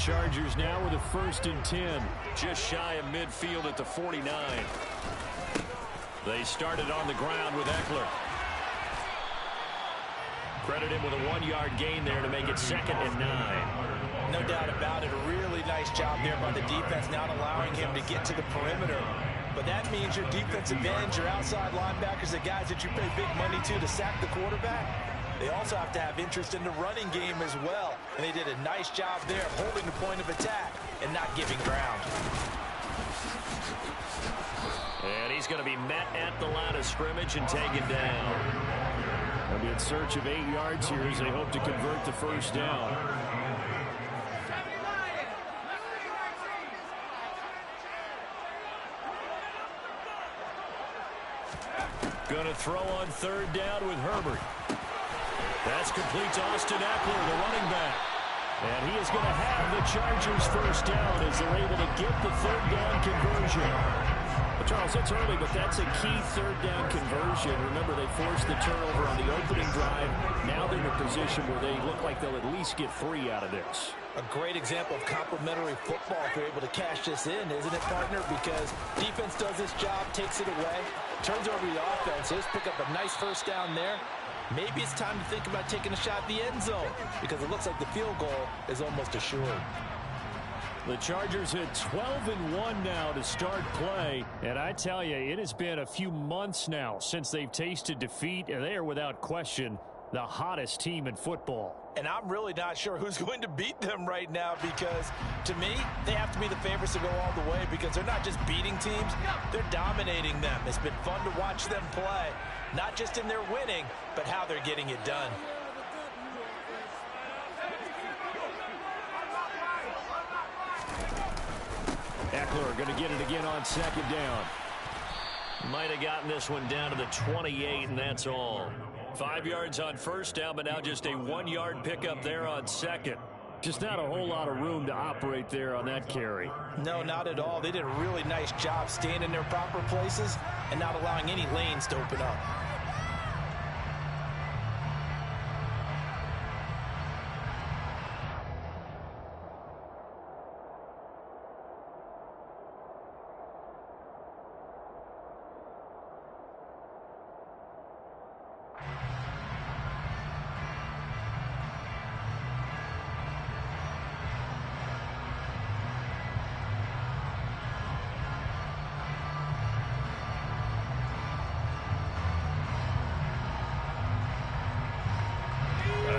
Chargers now with a 1st and 10. Just shy of midfield at the 49. They started on the ground with Eckler. Credit him with a 1-yard gain there to make it 2nd and 9. No doubt about it. A really nice job there by the defense, not allowing him to get to the perimeter. But that means your defensive ends, your outside linebackers, the guys that you pay big money to sack the quarterback, they also have to have interest in the running game as well. And they did a nice job there of holding the point of attack and not giving ground. And he's going to be met at the line of scrimmage and taken down. They'll be in search of 8 yards here as they hope to convert the 1st down. Going to throw on 3rd down with Herbert. That's complete to Austin Eckler, the running back. And he is going to have the Chargers 1st down as they're able to get the 3rd down conversion. But Charles, it's early, but that's a key 3rd down conversion. Remember, they forced the turnover on the opening drive. Now they're in a position where they look like they'll at least get 3 out of this. A great example of complementary football if they're able to cash this in, isn't it, partner? Because defense does this job, takes it away, turns over the offense. Just pick up a nice 1st down there. Maybe it's time to think about taking a shot at the end zone because it looks like the field goal is almost assured. The Chargers at 12-1 now to start play. And I tell you, it has been a few months now since they've tasted defeat, and they are without question the hottest team in football. And I'm really not sure who's going to beat them right now because, to me, they have to be the favorites to go all the way because they're not just beating teams, they're dominating them. It's been fun to watch them play, not just in their winning, but how they're getting it done. Eckler going to get it again on 2nd down. Might have gotten this one down to the 28, and that's all. 5 yards on 1st down, but now just a 1-yard pickup there on 2nd. Just not a whole lot of room to operate there on that carry. No, not at all. They did a really nice job staying in their proper places and not allowing any lanes to open up.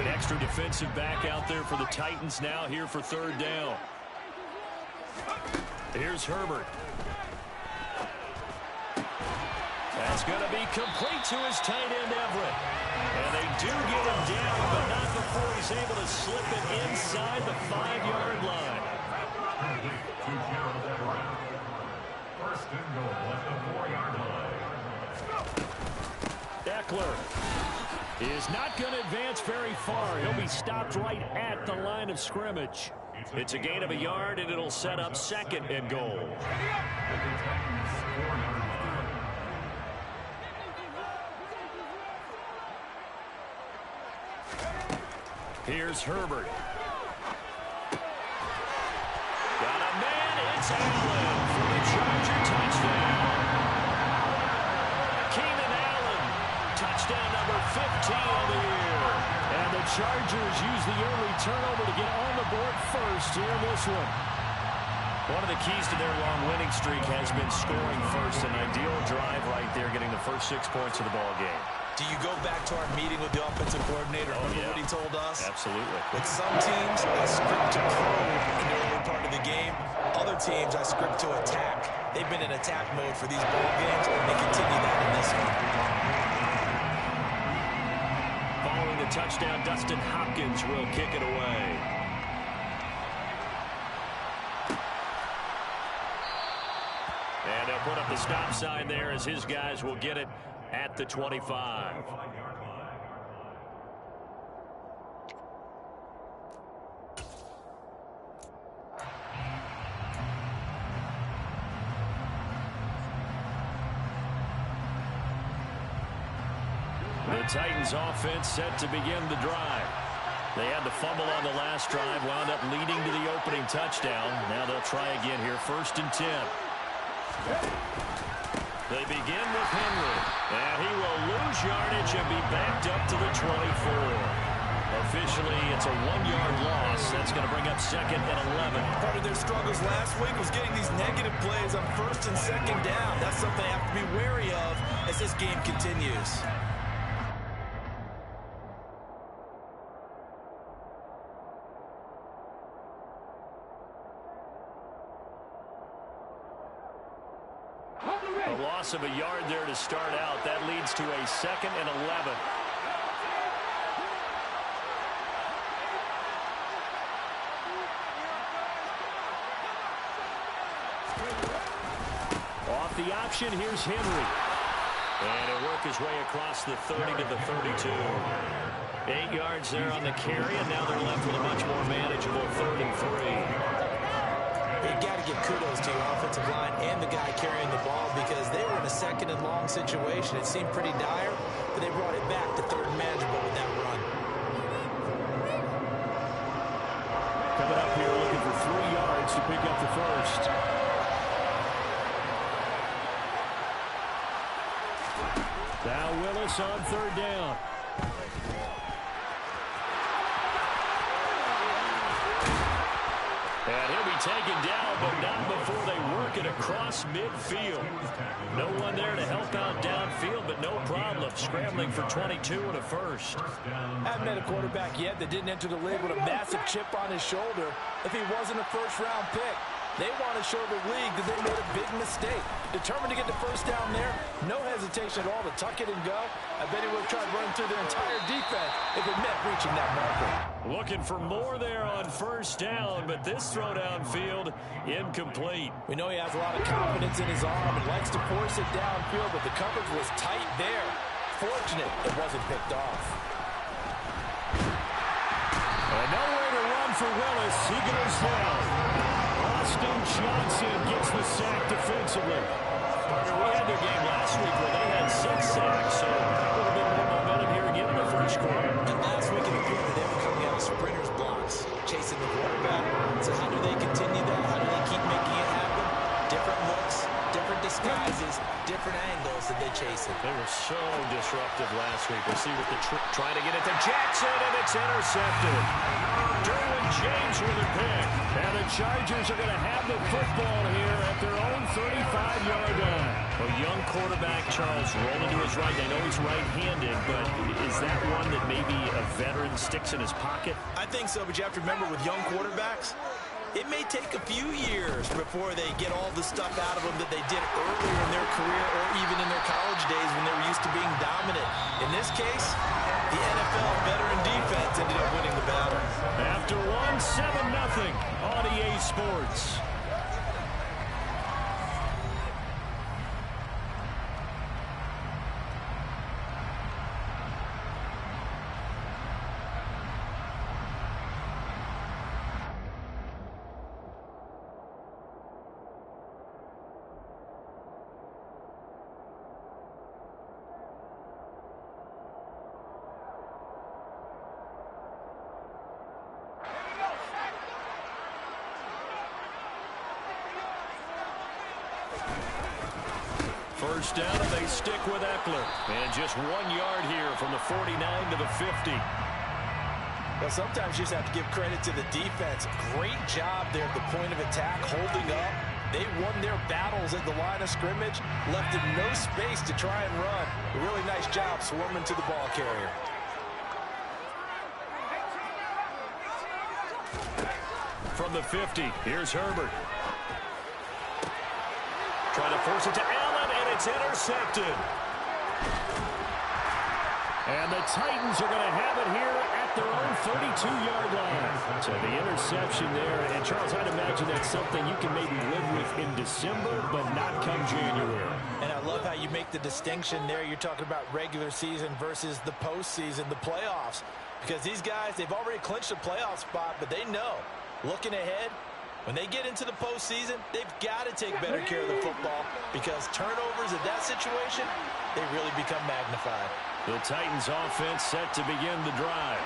Extra defensive back out there for the Titans now here for 3rd down. Here's Herbert. That's going to be complete to his tight end, Everett. And they do get him down, but not before he's able to slip it inside the 5-yard line. 1st and goal at the 4-yard line. Eckler is not going to advance very far. He'll be stopped right at the line of scrimmage. It's a gain of 1 yard, and it'll set up 2nd and goal. Here's Herbert. Got a man. It's Allen for the Charger touchdown. Keenan Allen, touchdown number 15 of the year. And the Chargers use the early turnover to get on the board first here in this one. One of the keys to their long winning streak has been scoring first. An ideal drive right there, getting the first 6 points of the ball game. Do you go back to our meeting with the offensive coordinator? Remember what he told us? Absolutely. With some teams, I script to probe in the early part of the game. Other teams, I script to attack. They've been in attack mode for these ball games, and they continue that in this one. Following the touchdown, Dustin Hopkins will kick it away. And they'll put up the stop sign there as his guys will get it at the 25. The Titans offense set to begin the drive. They had the fumble on the last drive, wound up leading to the opening touchdown. Now they'll try again here, 1st and 10. They begin with Henry, and he will lose yardage and be backed up to the 24. Officially, it's a 1-yard loss. That's going to bring up 2nd and 11. Part of their struggles last week was getting these negative plays on 1st and 2nd down. That's something they have to be wary of as this game continues. A loss of a yard there to start out. That leads to a 2nd and 11. Off the option, here's Henry. And he'll work his way across the 30 to the 32. 8 yards there on the carry, and now they're left with a much more manageable 3rd and 3. You got to give kudos to your offensive line and the guy carrying the ball because they were in a 2nd and long situation. It seemed pretty dire, but they brought it back to 3rd and manageable with that run. Coming up here looking for 3 yards to pick up the 1st. Now Willis on 3rd down. And he'll be taken down, but not before they work it across midfield. No one there to help out downfield, but no problem. Scrambling for 22 and a 1st. Haven't met a quarterback yet that didn't enter the league with a massive chip on his shoulder if he wasn't a 1st-round pick. They want to show the league that they made a big mistake. Determined to get the 1st down there. No hesitation at all to tuck it and go. I bet he would have tried running through their entire defense if it meant reaching that marker. Looking for more there on 1st down, but this throw downfield incomplete. We know he has a lot of confidence in his arm and likes to force it downfield, but the coverage was tight there. Fortunate it wasn't picked off. And nowhere to run for Willis. He goes down. Austin Johnson gets the sack defensively. We had their game last week where they had 6 sacks, so a little bit more momentum here again in the 1st quarter. And last week in the quarter, they were coming out of sprinters blocks, chasing the quarterback. So how do they continue that? How do they keep making it happen? Different looks, different disguises, different angles that they chase it. They were so disruptive last week. We'll see what the trying to get it to Jackson, and it's intercepted. Derwin James with a pick. And the Chargers are going to have the football here at their own 35-yard line. A young quarterback, Charles, rolling to his right. I know he's right-handed, but is that one that maybe a veteran sticks in his pocket? I think so, but you have to remember with young quarterbacks, it may take a few years before they get all the stuff out of them that they did earlier in their career or even in their college days when they were used to being dominant. In this case, the NFL veteran defense ended up winning the battle. After one, 7-0 on EA Sports. First down, and they stick with Eckler. And just 1 yard here from the 49 to the 50. Well, sometimes you just have to give credit to the defense. Great job there at the point of attack, holding up. They won their battles at the line of scrimmage, left them no space to try and run. A really nice job swarming to the ball carrier. From the 50, here's Herbert. Trying to force it to Allen, and it's intercepted. And the Titans are going to have it here at their own 32-yard line. So the interception there. And, Charles, I'd imagine that's something you can maybe live with in December, but not come January. And I love how you make the distinction there. You're talking about regular season versus the postseason, the playoffs. Because these guys, they've already clinched a playoff spot, but they know, looking ahead, when they get into the postseason, they've got to take better care of the football because turnovers in that situation, they really become magnified. The Titans offense set to begin the drive.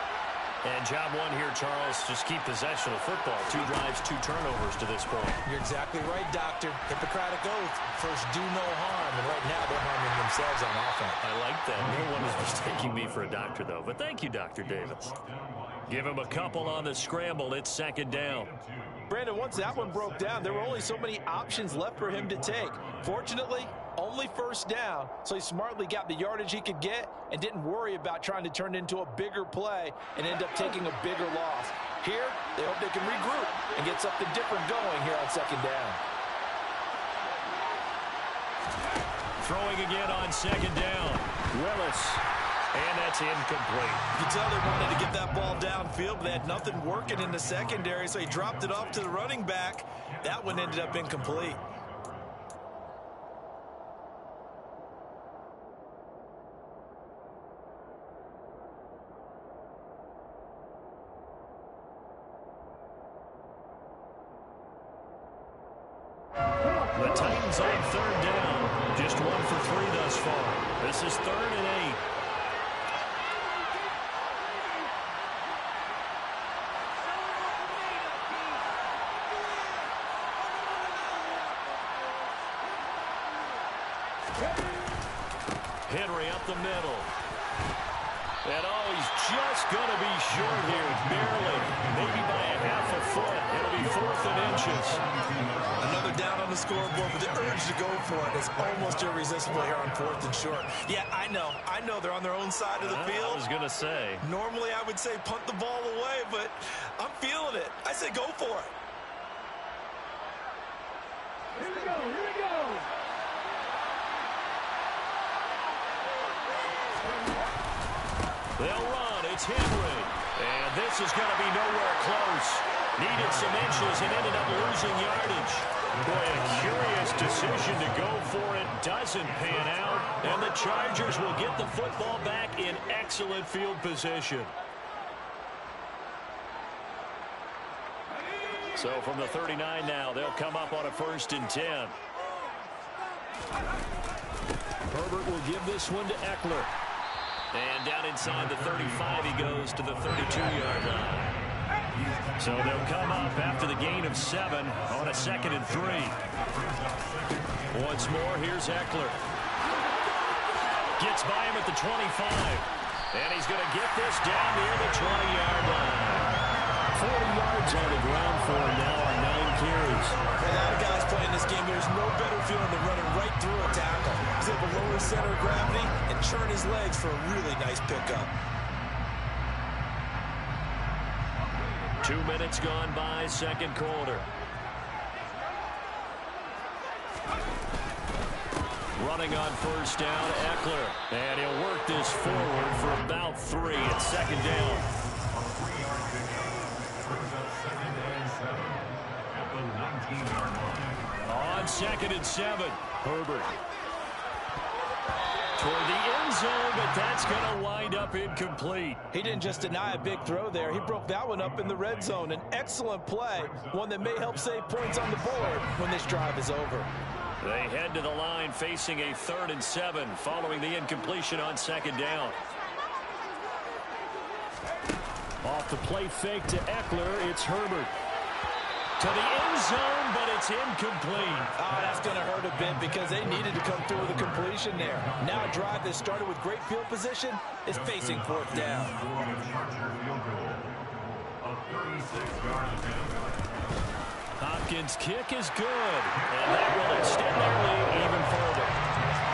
And job one here, Charles, just keep possession of football. 2 drives, 2 turnovers to this point. You're exactly right, Doctor. Hippocratic oath. First, do no harm. And right now, they're harming themselves on offense. I like that. No one is mistaking me for a doctor, though. But thank you, Dr. Davis. Give him a couple on the scramble. It's 2nd down. Brandon, once that one broke down, there were only so many options left for him to take. Fortunately, only 1st down, so he smartly got the yardage he could get and didn't worry about trying to turn it into a bigger play and end up taking a bigger loss. Here, they hope they can regroup and get something different going here on 2nd down. Throwing again on 2nd down. Willis. And that's incomplete. You can tell they wanted to get that ball downfield, but they had nothing working in the secondary, so he dropped it off to the running back. That one ended up incomplete. The Titans on 3rd down. Just 1 for 3 thus far. This is 3rd and 8. Henry up the middle. And he's just going to be short here, barely, maybe by a half a foot. It'll be 4th and inches. Another down on the scoreboard, but the urge to go for it is almost irresistible here on 4th and short. Yeah, I know they're on their own side of the field. I was going to say. Normally I would say punt the ball away, but I'm feeling it. I say go for it. Here we go, here we go. They'll run. It's Henry. And this is going to be nowhere close. Needed some inches and ended up losing yardage. Boy, a curious decision to go for it. Doesn't pan out. And the Chargers will get the football back in excellent field position. So from the 39 now, they'll come up on a 1st and 10. Herbert will give this one to Eckler. And down inside the 35, he goes to the 32-yard line. So they'll come up after the gain of 7 on a 2nd and 3. Once more, here's Eckler. Gets by him at the 25. And he's going to get this down near the 20-yard line. 40 yards on the ground for him now on 9 carries. For a lot of guys playing this game, there's no better feeling than running right through a tackle. He's able to lower center of gravity and churn his legs for a really nice pickup. 2 minutes gone by, 2nd quarter. Running on 1st down, Eckler. And he'll work this forward for about 3 at 2nd down. On 2nd and 7, Herbert. Toward the end zone, but that's going to wind up incomplete. He didn't just deny a big throw there. He broke that one up in the red zone. An excellent play, one that may help save points on the board when this drive is over. They head to the line facing a 3rd and 7 following the incompletion on 2nd down. Off the play fake to Eckler, it's Herbert. To the end zone, but it's incomplete. Oh, that's going to hurt a bit because they needed to come through with a completion there. Now a drive that started with great field position is facing 4th down. Hopkins' kick is good, and that will extend their lead even further.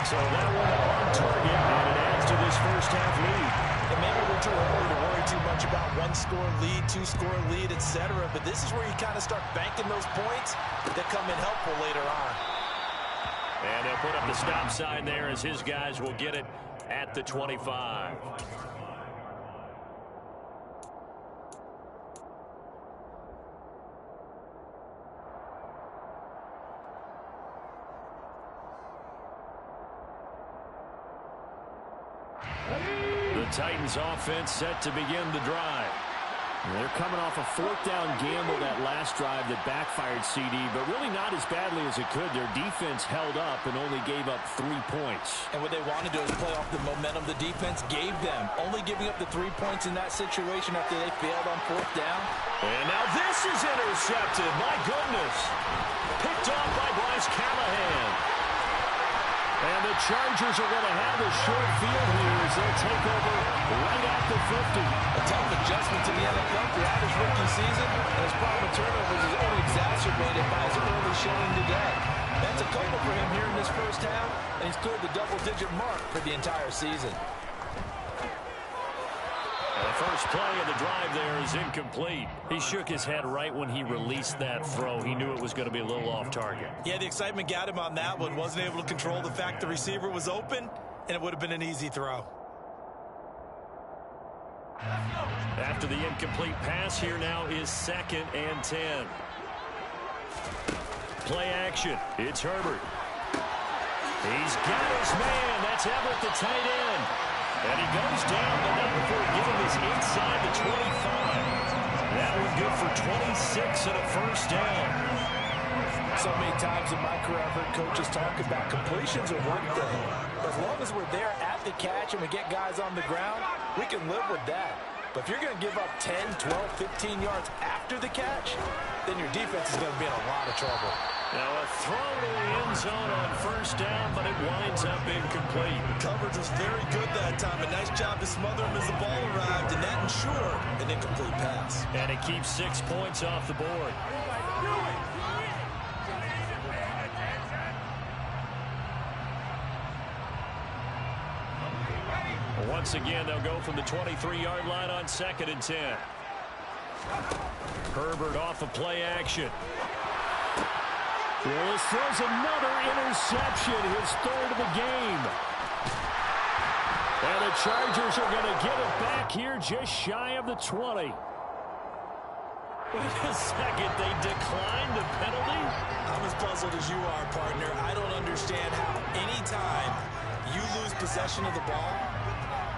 So that one on target, and it adds to this first half lead. And maybe we're too early to worry too much about 1-score lead, 2-score lead, etc. But this is where you kind of start banking those points that come in helpful later on. And they'll put up the stop sign there as his guys will get it at the 25. The Titans offense set to begin the drive. They're coming off a fourth down gamble that last drive that backfired CD, but really not as badly as it could. Their defense held up and only gave up 3 points. And what they want to do is play off the momentum the defense gave them. Only giving up the 3 points in that situation after they failed on fourth down. And now this is intercepted. My goodness. Picked off by Bryce Callahan. And the Chargers are going to have a short field here as they'll take over right at the 50. A tough adjustment to the NFL throughout his rookie season, and his problem with turnovers is only exacerbated by his early showing today. That's a couple for him here in this first half, and he's cleared the double-digit mark for the entire season. The first play of the drive there is incomplete. He shook his head right when he released that throw. He knew it was going to be a little off target. Yeah, the excitement got him on that one. Wasn't able to control the fact the receiver was open, and it would have been an easy throw. After the incomplete pass, here now is 2nd and 10. Play action. It's Herbert. He's got his man. That's Everett, the tight end. And he goes down, but not before getting this inside the 25. That one good for 26 and a first down. So many times in my career, I've heard coaches talk about completions are one thing. As long as we're there at the catch and we get guys on the ground, we can live with that. But if you're going to give up 10, 12, 15 yards after the catch, then your defense is going to be in a lot of trouble. Now a throw to the end zone on first down, but it winds up incomplete. Coverage was very good that time. A nice job to smother him as the ball arrived, and that ensured an incomplete pass. And it keeps 6 points off the board. Once again, they'll go from the 23-yard line on 2nd and 10. Herbert off of play action. Willis throws another interception, his 3rd of the game. And the Chargers are going to get it back here just shy of the 20. Wait a second, they declined the penalty? I'm as puzzled as you are, partner. I don't understand how any time you lose possession of the ball,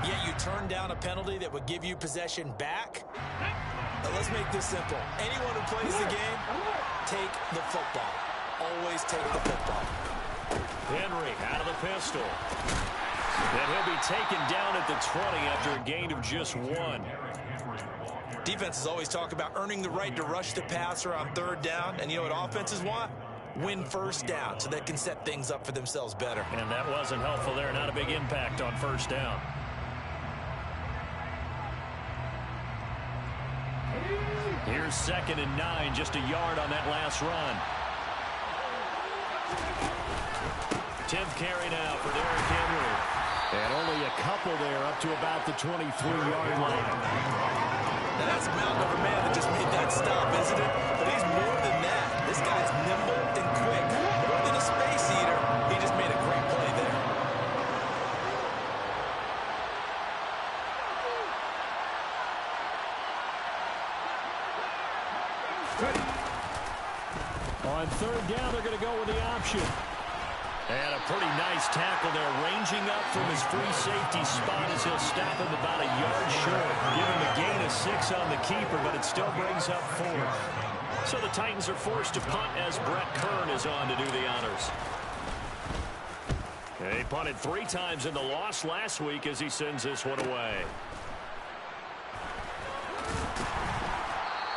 yet you turn down a penalty that would give you possession back. Now let's make this simple. Anyone who plays the game, take the football. Always take the football. Henry out of the pistol. And he'll be taken down at the 20 after a gain of just 1. Defenses always talk about earning the right to rush the passer on 3rd down. And you know what offenses want? Win first down so they can set things up for themselves better. And that wasn't helpful there. Not a big impact on first down. Here's 2nd and 9, just a yard on that last run. 10th carry now for Derrick Henry. And only a couple there up to about the 23-yard line. Now that's a mountain of a man that just made that stop, isn't it? But he's more than that. This guy's nimble and quick. More than a space eater, he just made a great play there. On 3rd down, they're going to go with the option. And a pretty nice tackle there, ranging up from his free safety spot as he'll stop him about a yard short. Give him a gain of 6 on the keeper, but it still brings up 4. So the Titans are forced to punt as Brett Kern is on to do the honors. He punted 3 times in the loss last week as he sends this one away.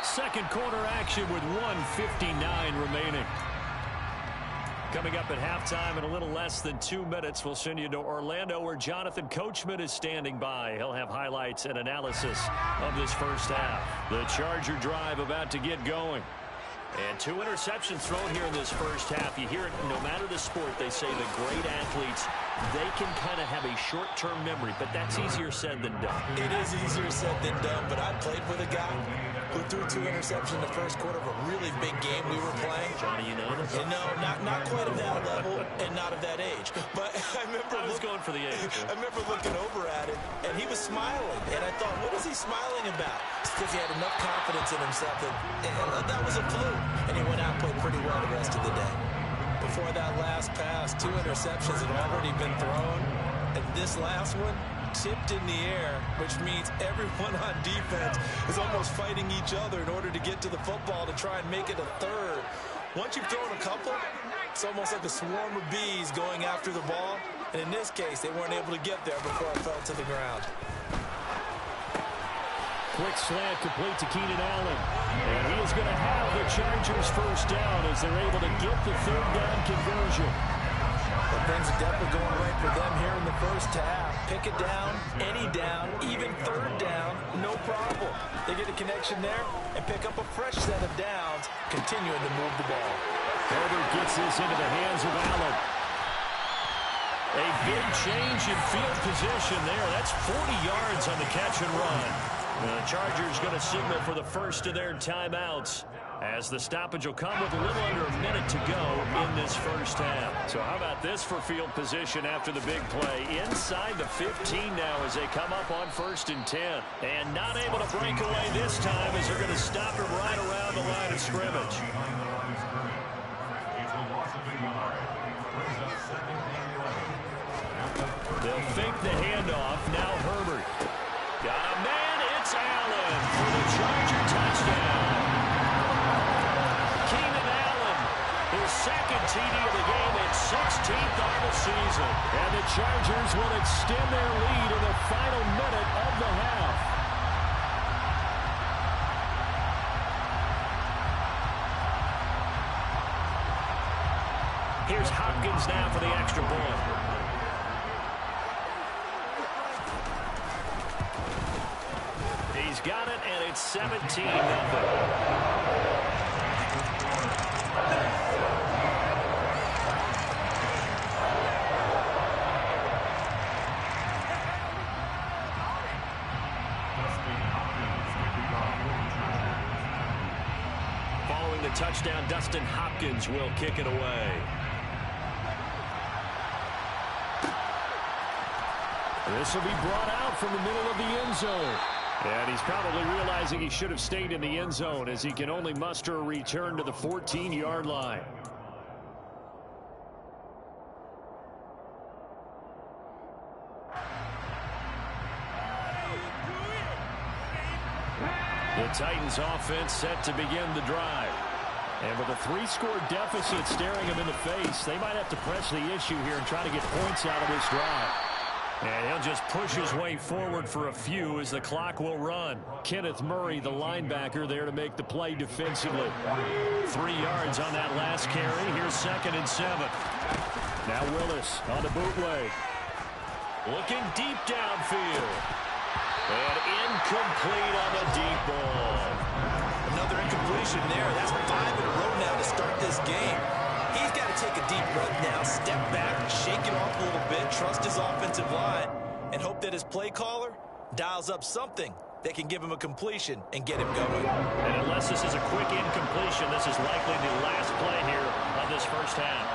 Second quarter action with 1:59 remaining. Coming up at halftime in a little less than 2 minutes, we'll send you to Orlando where Jonathan Coachman is standing by. He'll have highlights and analysis of this first half. The Charger drive about to get going. And 2 interceptions thrown here in this first half. You hear it no matter the sport, they say the great athletes, they can kind of have a short-term memory, but that's easier said than done. It is easier said than done, but I played with a guy who threw 2 interceptions in the first quarter of a really big game we were playing. Johnny Unitas? And no, not quite of that level and not of that age. But I was going for the age. I remember looking over at him, and he was smiling. And I thought, what is he smiling about? It's because he had enough confidence in himself that was a fluke. And he went out and played pretty well the rest of the day. Before that last pass, 2 interceptions had already been thrown. And this last one, tipped in the air, which means everyone on defense is almost fighting each other in order to get to the football to try and make it a third. Once you've thrown a couple, it's almost like a swarm of bees going after the ball. And in this case, they weren't able to get there before it fell to the ground. Quick slant complete to Keenan Allen. And he is going to have the Chargers first down as they're able to get the third down conversion. Well, things are definitely going right for them here in the first half. Pick it down, any down, even third down, no problem. They get a connection there and pick up a fresh set of downs, continuing to move the ball. Herbert gets this into the hands of Allen. A big change in field position there. That's 40 yards on the catch and run. The Chargers going to signal for the first of their timeouts, as the stoppage will come with a little under a minute to go in this first half. So how about this for field position after the big play? Inside the 15 now as they come up on 1st and 10. And not able to break away this time as they're going to stop him right around the line of scrimmage. They'll fake the handoff. Now Herbert. Got a man. It's Allen for the Charger touchdown. Keenan Allen, his second TD of the game, and 16th on the season. And the Chargers will extend their lead in the final minute of the half. Here's Hopkins now for the extra point. He's got it, and it's 17-0. Following the touchdown, Dustin Hopkins will kick it away. This will be brought out from the middle of the end zone. And he's probably realizing he should have stayed in the end zone as he can only muster a return to the 14-yard line. The Titans offense set to begin the drive. And with a 3-score deficit staring them in the face, they might have to press the issue here and try to get points out of this drive. And he'll just push his way forward for a few as the clock will run. Kenneth Murray, the linebacker, there to make the play defensively. 3 yards on that last carry. Here's 2nd and 7. Now Willis on the bootleg. Looking deep downfield. And incomplete on the deep ball. Another incompletion there. That's 5 in a row now to start this game. He's got to take a deep breath now, step back, shake it off a little bit, trust his offensive line, and hope that his play caller dials up something that can give him a completion and get him going. And unless this is a quick incompletion, this is likely the last play here of this first half.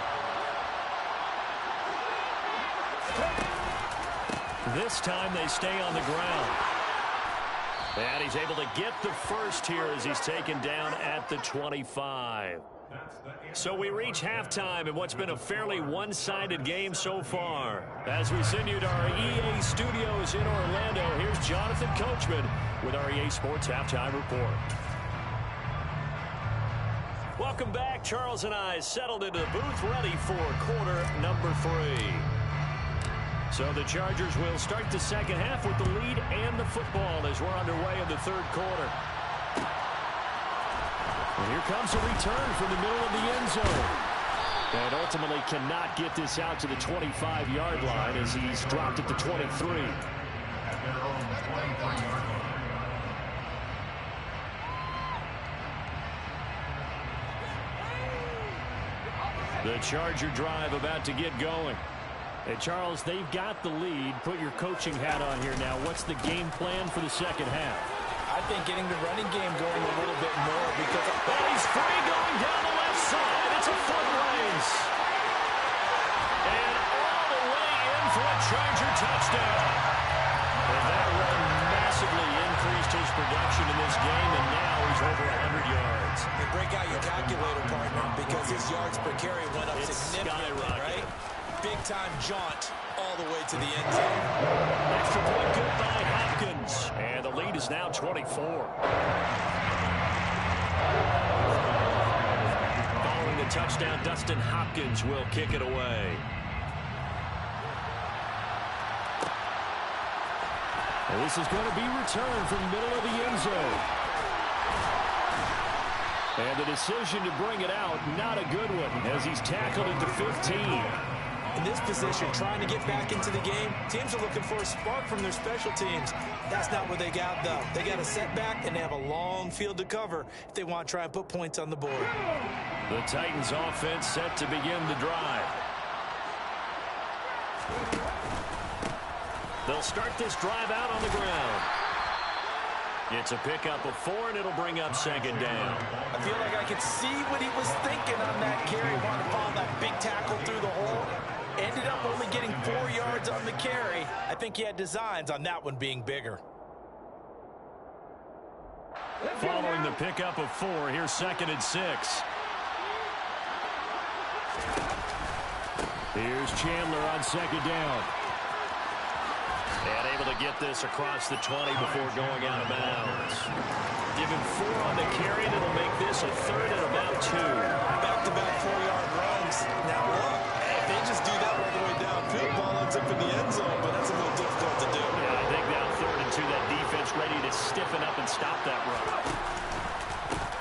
This time they stay on the ground. And he's able to get the first here as he's taken down at the 25. So we reach halftime in what's been a fairly one-sided game so far. As we send you to our EA studios in Orlando, here's Jonathan Coachman with our EA Sports Halftime Report. Welcome back. Charles and I settled into the booth ready for quarter number 3. So the Chargers will start the second half with the lead and the football as we're underway in the third quarter. And here comes a return from the middle of the end zone. And ultimately cannot get this out to the 25-yard line as he's dropped at the 23. The Charger drive about to get going. Hey, Charles, they've got the lead. Put your coaching hat on here now. What's the game plan for the second half? I think getting the running game going a little bit more because he's free going down the left side. It's a foot race. And all the way in for a Charger touchdown. And that run massively increased his production in this game, and now he's over 100 yards. And break out your calculator, partner, because his yards per carry went up significantly, right? big-time jaunt all the way to the end zone. Extra point good by Hopkins. And the lead is now 24. Following the touchdown, Dustin Hopkins will kick it away. And this is going to be returned from the middle of the end zone. And the decision to bring it out, not a good one, as he's tackled at the 15. In this position, trying to get back into the game, teams are looking for a spark from their special teams. That's not what they got, though. They got a setback, and they have a long field to cover if they want to try and put points on the board. The Titans offense set to begin the drive. They'll start this drive out on the ground. It's a pickup of 4, and it'll bring up second down. I feel like I could see what he was thinking on that carry. Wanted to follow that big tackle through the hole. Ended up only getting 4 yards on the carry. I think he had designs on that one being bigger. Following the pickup of 4, here's 2nd and 6. Here's Chandler on 2nd down. And able to get this across the 20 before going out of bounds. Given 4 on the carry, that'll make this a 3rd and about 2. Back-to-back 4-yard runs. Now look, if they just do that all the way downfield, ball ends up in the end zone, but that's a little difficult to do. Yeah, I think now 3rd and 2, that defense ready to stiffen up and stop that run.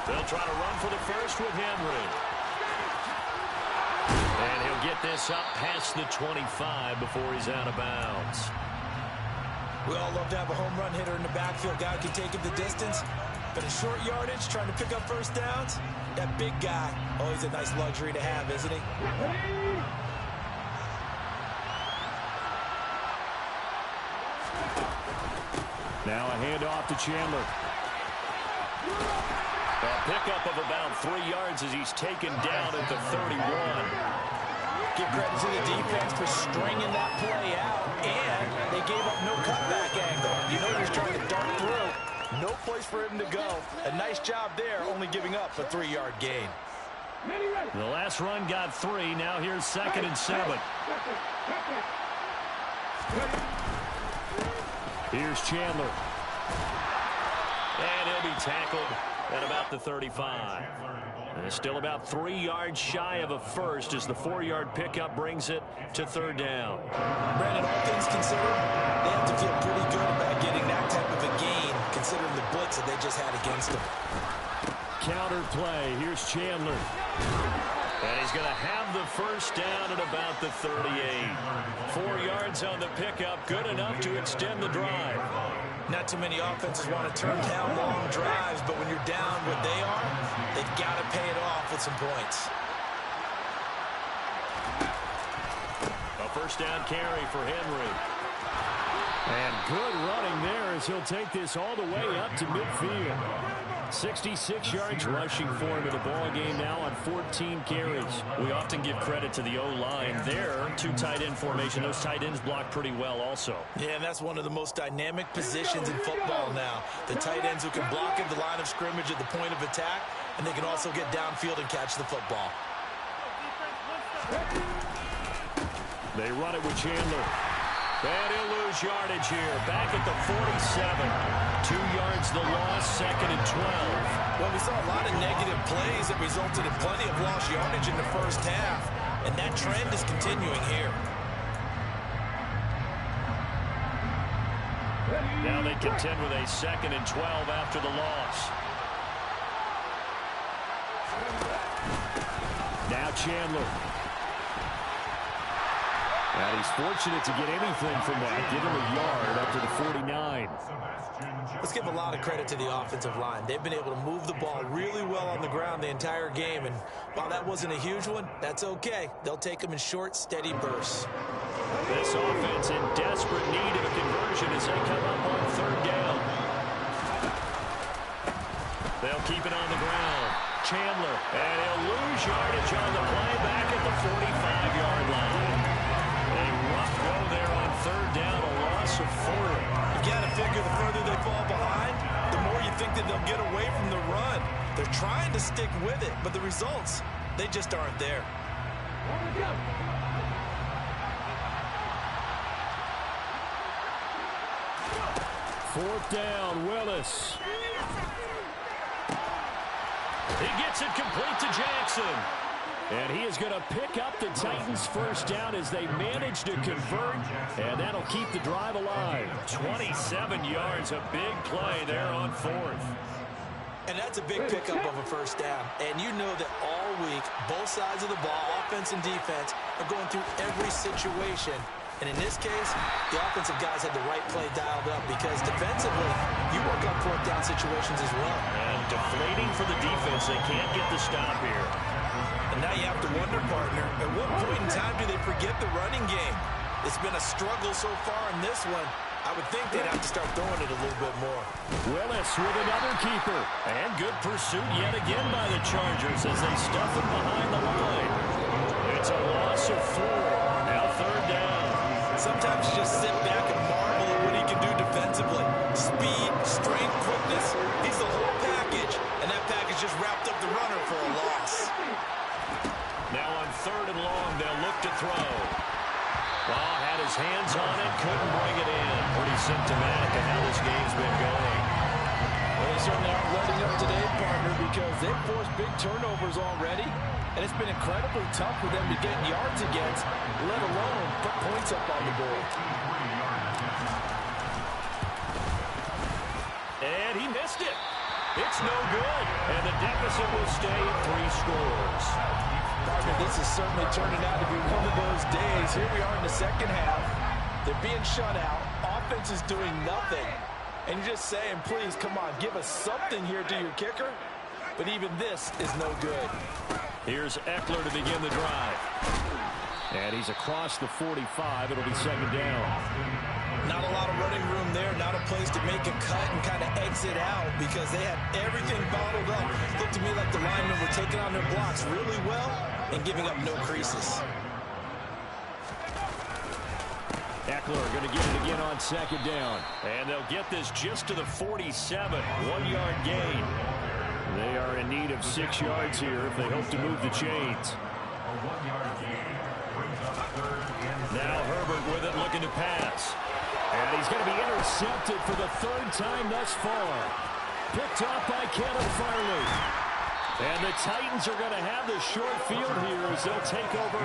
They'll try to run for the first with Henry. And he'll get this up past the 25 before he's out of bounds. We all love to have a home run hitter in the backfield. Guy can take it the distance. But in short yardage, trying to pick up first downs, that big guy, always a nice luxury to have, isn't he? Now a handoff to Chandler. A pickup of about 3 yards as he's taken down at the 31. Give credit to the defense for stringing that play out, and they gave up no cutback angle. You know he was trying to dart through. No place for him to go. A nice job there, only giving up a 3-yard gain. The last run got 3. Now here's 2nd and 7. Here's Chandler. And he'll be tackled at about the 35. And still about 3 yards shy of a first as the 4-yard pickup brings it to 3rd down. Brandon, all things considered, they have to feel pretty good about getting that type of a gain, considering the blitz that they just had against them. Counter play. Here's Chandler. And he's going to have the first down at about the 38. 4 yards on the pickup, good enough to extend the drive. Not too many offenses want to turn down long drives, but when you're down what they are, they've got to pay it off with some points. A first down carry for Henry. And good running there as he'll take this all the way up to midfield. 66 yards rushing for him in the ball game now on 14 carries. We often give credit to the O-line there. 2 tight end formation. Those tight ends block pretty well also. Yeah, and that's one of the most dynamic positions in football now. The tight ends who can block at the line of scrimmage at the point of attack, and they can also get downfield and catch the football. They run it with Chandler. And he'll lose yardage here. Back at the 47. 2 yards the loss, 2nd and 12. Well, we saw a lot of negative plays that resulted in plenty of lost yardage in the first half. And that trend is continuing here. Now they contend with a 2nd and 12 after the loss. Now Chandler. And he's fortunate to get anything from that. Give him a yard up to the 49. Let's give a lot of credit to the offensive line. They've been able to move the ball really well on the ground the entire game. And while that wasn't a huge one, that's okay. They'll take them in short, steady bursts. This offense in desperate need of a conversion as they come up on 3rd down. They'll keep it on the ground. Chandler. And he'll lose yardage on the play back at the 45-yard line. A rough go there on 3rd down, a loss of 4. You've got to figure the further they fall behind, the more you think that they'll get away from the run. They're trying to stick with it, but the results, they just aren't there. 4th down, Willis. He gets it complete to Jackson. And he is going to pick up the Titans' first down as they manage to convert, and that'll keep the drive alive. 27 yards, a big play there on 4th. And that's a big pickup of a first down. And you know that all week, both sides of the ball, offense and defense, are going through every situation. And in this case, the offensive guys had the right play dialed up because defensively, you work on 4th down situations as well. And deflating for the defense. They can't get the stop here. And now you have to wonder, partner, at what point in time do they forget the running game? It's been a struggle so far in this one. I would think they'd have to start throwing it a little bit more. Willis with another keeper. And good pursuit yet again by the Chargers as they stuff him behind the line. It's a loss of 4. Now 3rd down. Sometimes you just sit back and marvel at what he can do defensively. Speed, strength, quickness. He's the whole package. And that package just wrapped up the runner for a loss. Now on 3rd and long, they'll look to throw. Well, had his hands on it, couldn't bring it in. Pretty symptomatic of how this game's been going. Well, they certainly aren't letting up today, partner, because they've forced big turnovers already. And it's been incredibly tough for them to get yards against, let alone put points up on the board. And he missed it. It's no good. And the deficit will stay at 3 scores. Partner, this is certainly turning out to be one of those days. Here we are in the second half. They're being shut out. Offense is doing nothing. And you're just saying, please, come on, give us something here to your kicker. But even this is no good. Here's Eckler to begin the drive. And he's across the 45. It'll be 2nd down. Not a lot of running room there. Not a place to make a cut and kind of exit out because they had everything bottled up. Looked to me like the linemen were taking on their blocks really well and giving up no creases. Eckler going to get it again on 2nd down. And they'll get this just to the 47. 1-yard gain. They are in need of 6 yards here if they hope to move the chains. A 1-yard gain brings up 3rd and Now Herbert with it, looking to pass. And he's going to be intercepted for the 3rd time thus far. Picked off by Caleb Farley. And the Titans are going to have the short field here as they'll take over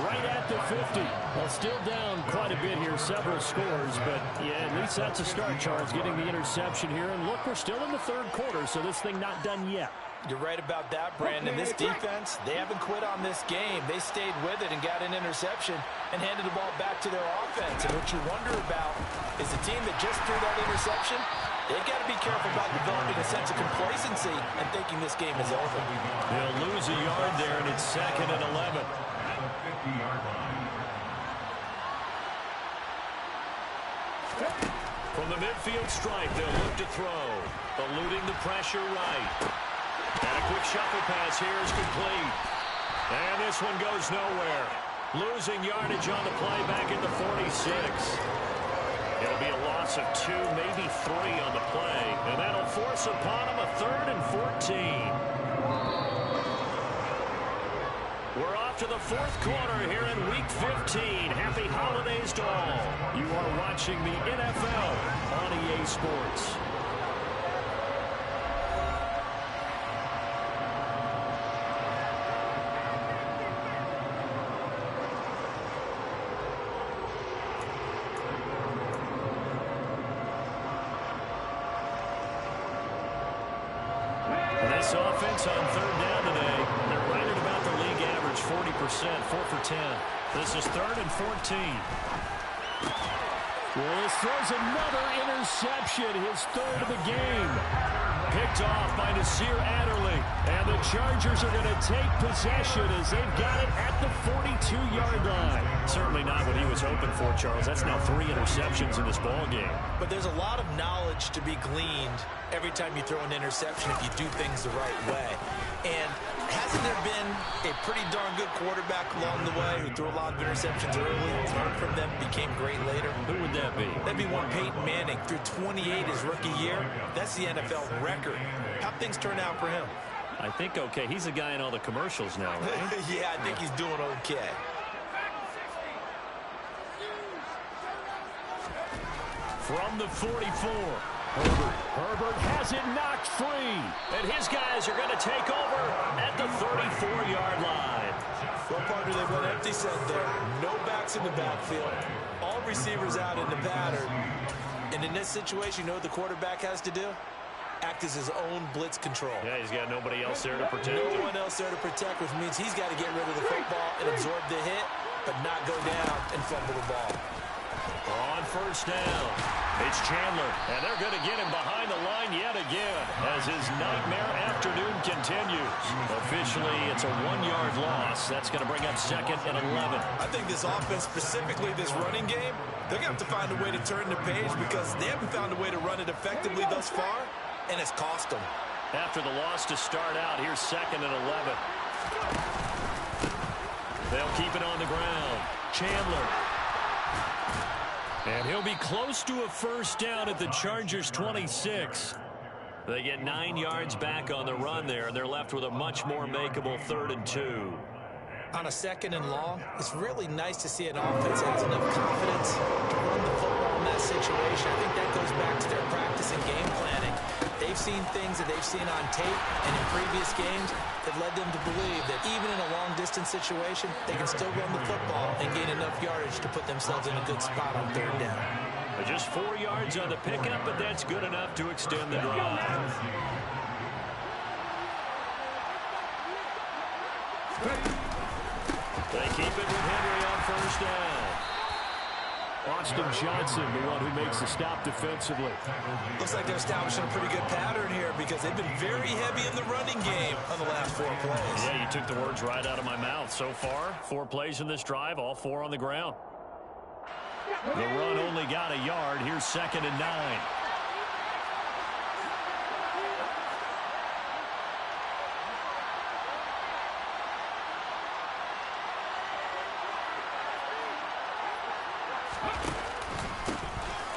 right at the 50. Well, still down quite a bit here, several scores, but yeah, at least that's a start, Charles, getting the interception here. And look, we're still in the 3rd quarter, so this thing not done yet. You're right about that, Brandon. This defense, they haven't quit on this game. They stayed with it and got an interception and handed the ball back to their offense. And what you wonder about is the team that just threw that interception, they've got to be careful about developing a sense of complacency and thinking this game is over. They'll lose a yard there, and it's 2nd and 11. the 50-yard line. From the midfield stripe, they'll look to throw. Eluding the pressure right. And a quick shuffle pass here is complete. And this one goes nowhere. Losing yardage on the play back at the 46. It'll be a loss of 2, maybe 3 on the play. And that'll force upon them a 3rd and 14. We're off to the 4th quarter here in Week 15. Happy holidays to all. You are watching the NFL on EA Sports. This offense on 3rd down today, they're right at about the league average, 40%, 4 for 10. This is 3rd and 14. Willis throws another interception, his 3rd of the game. Picked off by Nasir Adderley. And the Chargers are going to take possession as they've got it at the 42-yard line. Certainly not what he was hoping for, Charles. That's now 3 interceptions in this ball game. But there's a lot of knowledge to be gleaned every time you throw an interception if you do things the right way. And hasn't there been a pretty darn good quarterback along the way who threw a lot of interceptions early, learned from them, became great later? Who would that be? That'd be one Peyton Manning. Threw 28 his rookie year. That's the NFL record. How'd things turn out for him? I think okay. He's a guy in all the commercials now, right? Yeah, I think he's doing okay. From the 44. Herbert has it knocked free. And his guys are going to take over at the 34-yard line. Well, partner, they went empty set there. No backs in the backfield. All receivers out in the pattern. And in this situation, you know what the quarterback has to do? Act as his own blitz control. Yeah, he's got nobody else there to protect him. No one else there to protect, which means he's got to get rid of the football and absorb the hit, but not go down and fumble the ball. On first down, it's Chandler, and they're going to get him behind the line yet again as his nightmare afternoon continues. Officially, it's a 1-yard loss. That's going to bring up 2nd and 11. I think this offense, specifically this running game, they're going to have to find a way to turn the page because they haven't found a way to run it effectively thus far, and it's cost them. After the loss to start out, here's 2nd and 11. They'll keep it on the ground. Chandler. And he'll be close to a first down at the Chargers' 26. They get 9 yards back on the run there, and they're left with a much more makeable 3rd and 2. On a 2nd and long, it's really nice to see an offense that has enough confidence to run the football in that situation. I think that goes back to their practice and game planning. They've seen things that they've seen on tape and in previous games that led them to believe that even in a long-distance situation, they can still run the football and gain enough yardage to put themselves in a good spot on 3rd down. Just 4 yards on the pickup, but that's good enough to extend the drive. They keep it with Henry on first down. Austin Johnson, the one who makes the stop defensively. Looks like they're establishing a pretty good pattern here because they've been very heavy in the running game on the last 4 plays. Yeah, you took the words right out of my mouth. So far, 4 plays in this drive, all 4 on the ground. The run only got a yard. Here's 2nd and 9.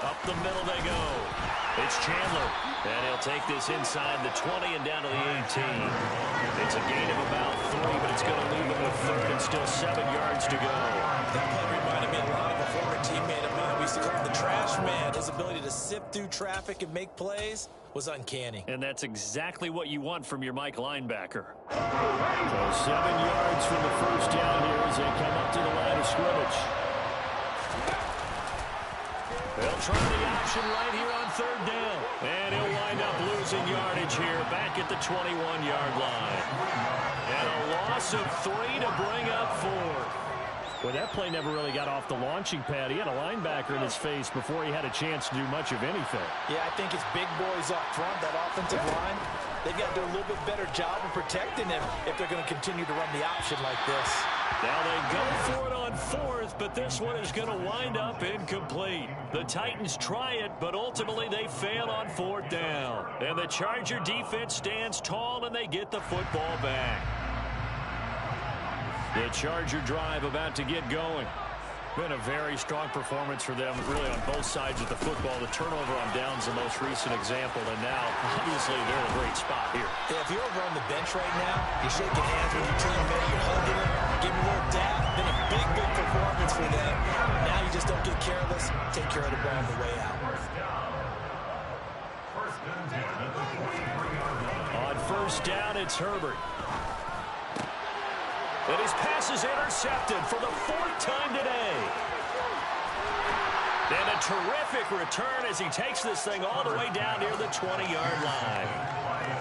Up the middle they go. It's Chandler. And he'll take this inside the 20 and down to the 18. It's a gain of about 3, but it's going to leave them with 3rd and still 7 yards to go. That play reminded me a lot of a former teammate of mine. We used to call him the trash man. His ability to sift through traffic and make plays was uncanny. And that's exactly what you want from your Mike linebacker. So 7 yards from the first down here as they come up to the line of scrimmage. They'll try the option right here on 3rd down. And he'll wind up losing yardage here back at the 21-yard line. And a loss of 3 to bring up 4. Well, that play never really got off the launching pad. He had a linebacker in his face before he had a chance to do much of anything. Yeah, I think it's big boys up front, that offensive line. They've got to do a little bit better job of protecting him if they're going to continue to run the option like this. Now they go for it on 4th, but this one is going to wind up incomplete. The Titans try it, but ultimately they fail on 4th down. And the Charger defense stands tall, and they get the football back. The Charger drive about to get going. Been a very strong performance for them, really, on both sides of the football. The turnover on downs the most recent example, and now, obviously, they're in a great spot here. Yeah, if you're over on the bench right now, you're shaking hands with your teammate, you're hugging him, giving him a little dap. Been a big, big performance for them. Now you just don't get careless. Take care of the ball on the way out. On first down, it's Herbert. And his pass is intercepted for the 4th time today. And a terrific return as he takes this thing all the way down near the 20-yard line.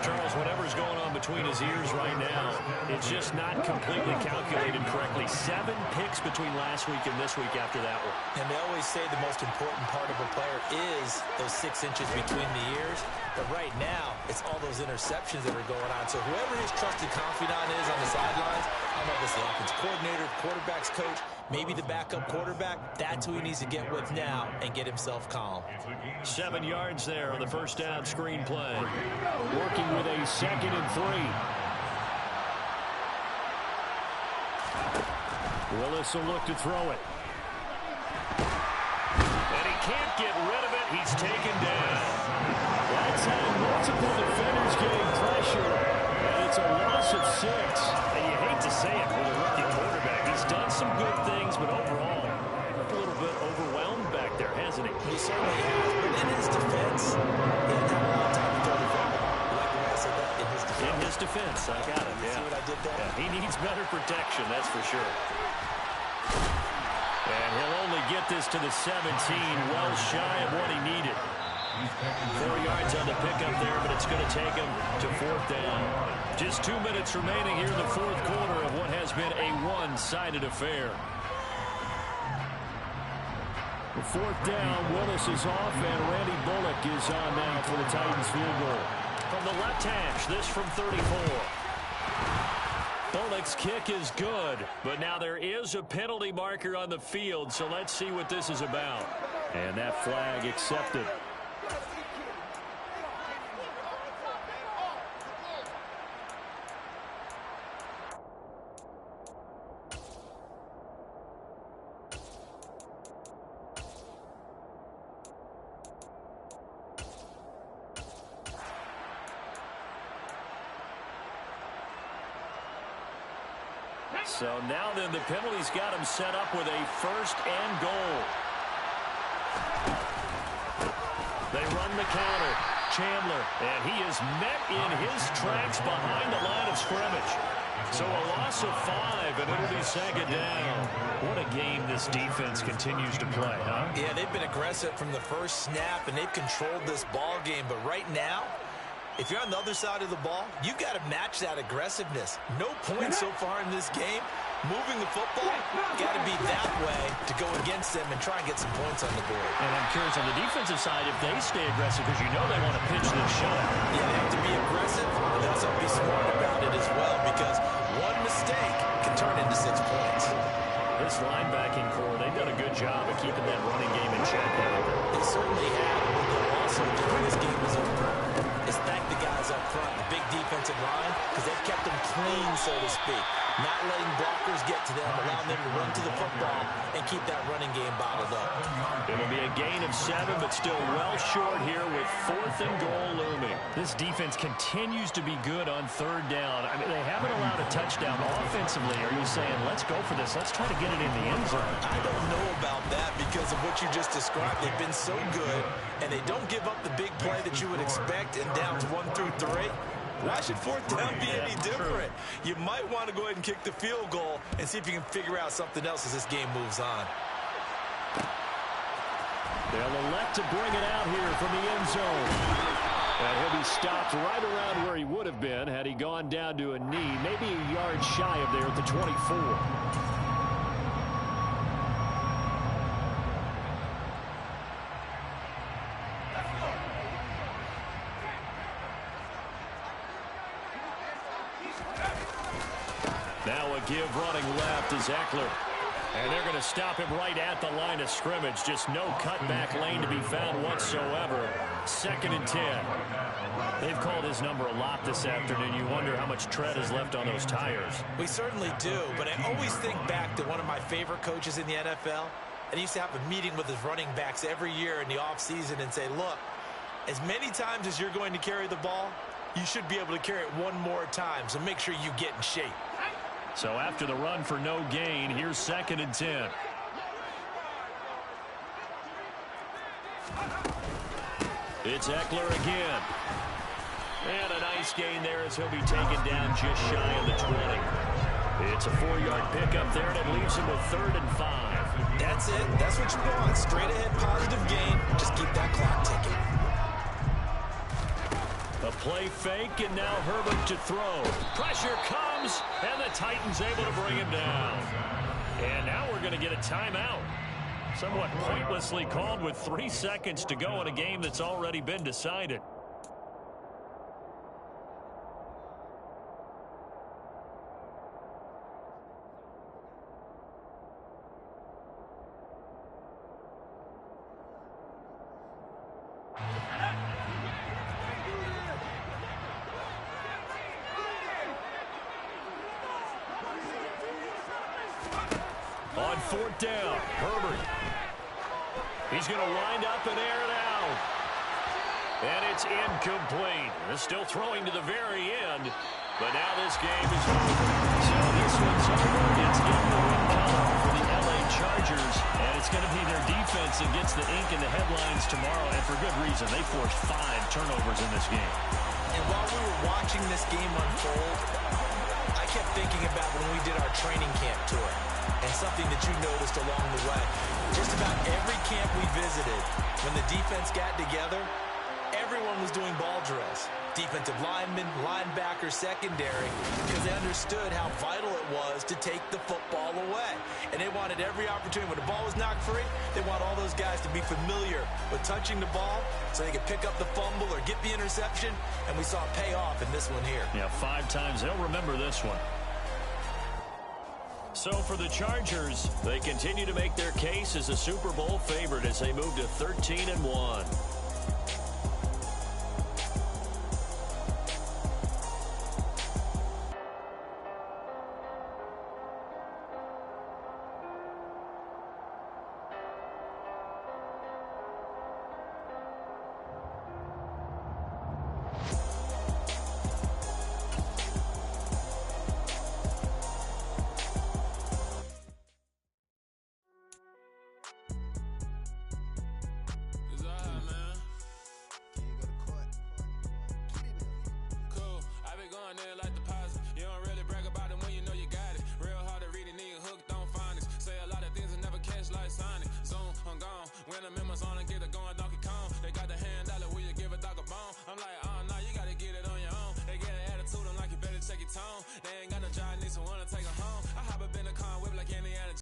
Charles, whatever's going on between his ears right now, it's just not completely calculated correctly. 7 picks between last week and this week after that one. And they always say the most important part of a player is those 6 inches between the ears. But right now, it's all those interceptions that are going on. So whoever his trusted confidant is on the sidelines, I don't know if it's the offensive coordinator, quarterback's coach, maybe the backup quarterback, that's who he needs to get with now and get himself calm. 7 yards there on the first down screen play. Working with a 2nd and 3. Willis will look to throw it. And he can't get rid of it. He's taken down. That's how multiple defenders getting pressure. And it's a loss of 6. And you hate to say it with a rookie quarterback. He's done some good things, but overall, a little bit overwhelmed back there, hasn't he? He certainly has, but in his defense, he didn't have a lot of time to throw the football. You like the way I said that? In his defense. In his defense, I got it, You see what I did there? Yeah, he needs better protection, that's for sure. And he'll only get this to the 17, well shy of what he needed. 4 yards on the pickup there, but it's going to take him to 4th down. Just 2 minutes remaining here in the 4th quarter of what has been a one-sided affair. The 4th down, Willis is off, and Randy Bullock is on now for the Titans field goal. From the left hash, this from 34. Bullock's kick is good, but now there is a penalty marker on the field, so let's see what this is about. And that flag accepted. So now then the penalty's got him set up with a 1st and goal. They run the counter. Chandler, and he is met in his tracks behind the line of scrimmage. So a loss of 5, and it'll be 2nd down. What a game this defense continues to play, huh? Yeah, they've been aggressive from the first snap, and they've controlled this ball game. But right now, if you're on the other side of the ball, you got to match that aggressiveness. No points so far in this game. Moving the football, got to be that way to go against them and try and get some points on the board. And I'm curious on the defensive side if they stay aggressive, because you know they want to pitch this shutout. Yeah, they have to be aggressive, but they also have to be smart about it as well, because one mistake can turn into 6 points. This linebacking core, they've done a good job of keeping that running game in check. They certainly have. What they'll also do when this game is over is thank the guys up front, the big defensive line, because they've kept them clean, so to speak. Not letting blockers get to them, allowing them to run to the football and keep that running game bottled up. It'll be a gain of 7, but still well short here with 4th and goal looming. This defense continues to be good on 3rd down. I mean, they haven't allowed a touchdown offensively. Are you saying, let's go for this? Let's try to get it in the end zone. I don't know about that because of what you just described. They've been so good, and they don't give up the big play that you would expect in downs 1 through 3. Why should 4th down be any different? You might want to go ahead and kick the field goal and see if you can figure out something else as this game moves on. They'll elect to bring it out here from the end zone. And he'll be stopped right around where he would have been had he gone down to a knee, maybe a yard shy of there at the 24. Now a give running left is Eckler. And they're going to stop him right at the line of scrimmage. Just no cutback lane to be found whatsoever. 2nd and 10. They've called his number a lot this afternoon. You wonder how much tread is left on those tires. We certainly do, but I always think back to one of my favorite coaches in the NFL. And he used to have a meeting with his running backs every year in the offseason and say, look, as many times as you're going to carry the ball, you should be able to carry it one more time, so make sure you get in shape. So after the run for no gain, here's 2nd and 10. It's Eckler again. And a nice gain there as he'll be taken down just shy of the 20. It's a 4-yard pickup there, and it leaves him with 3rd and 5. That's it. That's what you want. Straight ahead positive gain. Just keep that clock ticking. A play fake, and now Herbert to throw. Pressure comes, and the Titans able to bring him down. And now we're going to get a timeout. Somewhat pointlessly called with 3 seconds to go in a game that's already been decided. On 4th down, Herbert. He's going to wind up and air it out. And it's incomplete. They're still throwing to the very end. But now this game is over. So this one's over. It's in the win column for the LA Chargers. And it's going to be their defense gets the ink in the headlines tomorrow, and for good reason. They forced 5 turnovers in this game. And while we were watching this game unfold, I kept thinking about when we did our training camp tour and something that you noticed along the way. Just about every camp we visited, when the defense got together, everyone was doing ball drills. Defensive linemen, linebackers, secondary, because they understood how vital it was to take the football away. And they wanted every opportunity. When the ball was knocked free, they want all those guys to be familiar with touching the ball so they could pick up the fumble or get the interception. And we saw it pay off in this one here. Yeah, 5 times. They'll remember this one. So for the Chargers, they continue to make their case as a Super Bowl favorite as they move to 13-1. Like